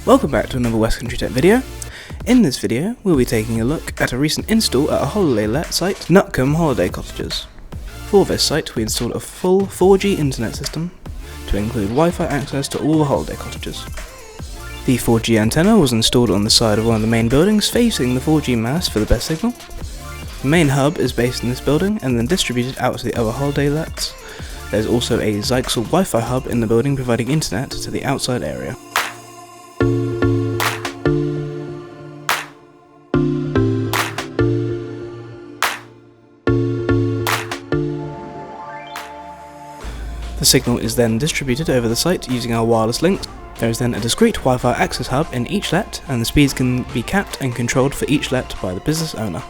Welcome back to another West Country Tech video. In this video, we'll be taking a look at a recent install at a holiday let site, Nutcombe Holiday Cottages. For this site, we installed a full 4G internet system to include Wi-Fi access to all the holiday cottages. The 4G antenna was installed on the side of one of the main buildings facing the 4G mast for the best signal. The main hub is based in this building and then distributed out to the other holiday lets. There's also a Zyxel Wi-Fi hub in the building providing internet to the outside area. The signal is then distributed over the site using our wireless links. There is then a discrete Wi-Fi access hub in each let, and the speeds can be capped and controlled for each let by the business owner.